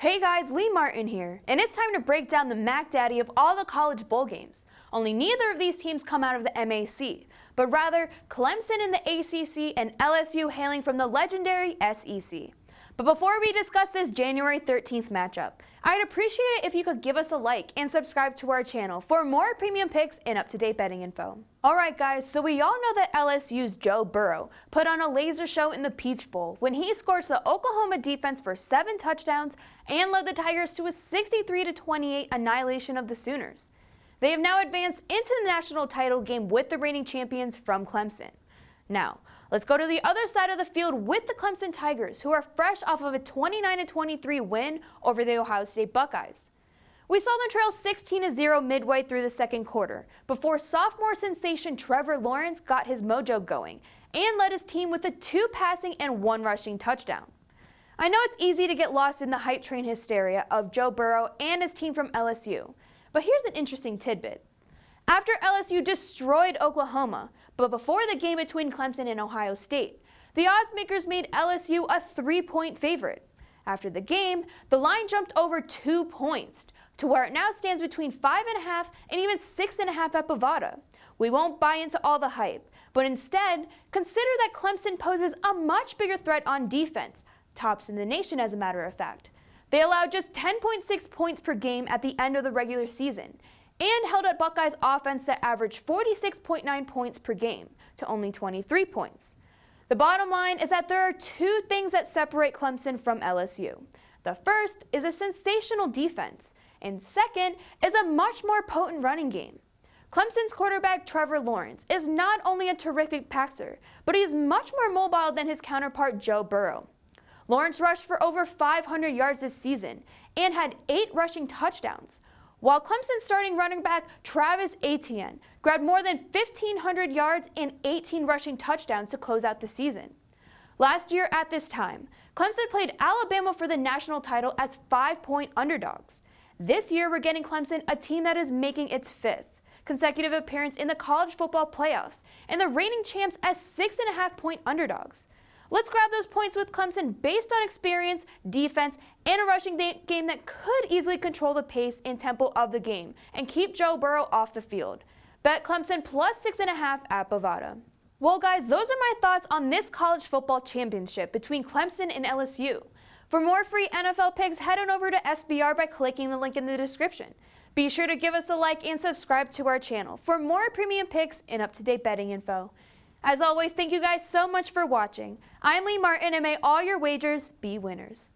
Hey guys, Lee Martin here, and it's time to break down the Mac Daddy of all the college bowl games. Only neither of these teams come out of the MAC, but rather Clemson in the ACC and LSU hailing from the legendary SEC. But before we discuss this January 13th matchup, I'd appreciate it if you could give us a like and subscribe to our channel for more premium picks and up-to-date betting info. Alright guys, so we all know that LSU's Joe Burrow put on a laser show in the Peach Bowl when he scored the Oklahoma defense for 7 touchdowns and led the Tigers to a 63-28 annihilation of the Sooners. They have now advanced into the national title game with the reigning champions from Clemson. Now, let's go to the other side of the field with the Clemson Tigers, who are fresh off of a 29-23 win over the Ohio State Buckeyes. We saw them trail 16-0 midway through the second quarter, before sophomore sensation Trevor Lawrence got his mojo going and led his team with a 2 passing and 1 rushing touchdown. I know it's easy to get lost in the hype train hysteria of Joe Burrow and his team from LSU, but here's an interesting tidbit. After LSU destroyed Oklahoma, but before the game between Clemson and Ohio State, the odds makers made LSU a 3-point favorite. After the game, the line jumped over 2 points, to where it now stands between 5.5 and even 6.5 at Bovada. We won't buy into all the hype, but instead, consider that Clemson poses a much bigger threat on defense, tops in the nation as a matter of fact. They allowed just 10.6 points per game at the end of the regular season, and held at Buckeyes offense that averaged 46.9 points per game to only 23 points. The bottom line is that there are 2 things that separate Clemson from LSU. The first is a sensational defense, and second is a much more potent running game. Clemson's quarterback Trevor Lawrence is not only a terrific passer, but he is much more mobile than his counterpart Joe Burrow. Lawrence rushed for over 500 yards this season and had 8 rushing touchdowns, while Clemson's starting running back Travis Etienne grabbed more than 1,500 yards and 18 rushing touchdowns to close out the season. Last year at this time, Clemson played Alabama for the national title as 5-point underdogs. This year we're getting Clemson, a team that is making its 5th consecutive appearance in the college football playoffs, and the reigning champs as 6.5-point underdogs. Let's grab those points with Clemson based on experience, defense, and a rushing game that could easily control the pace and tempo of the game and keep Joe Burrow off the field. Bet Clemson plus 6.5 at Bovada. Well guys, those are my thoughts on this college football championship between Clemson and LSU. For more free NFL picks, head on over to SBR by clicking the link in the description. Be sure to give us a like and subscribe to our channel for more premium picks and up-to-date betting info. As always, thank you guys so much for watching. I'm Lee Martin, and may all your wagers be winners.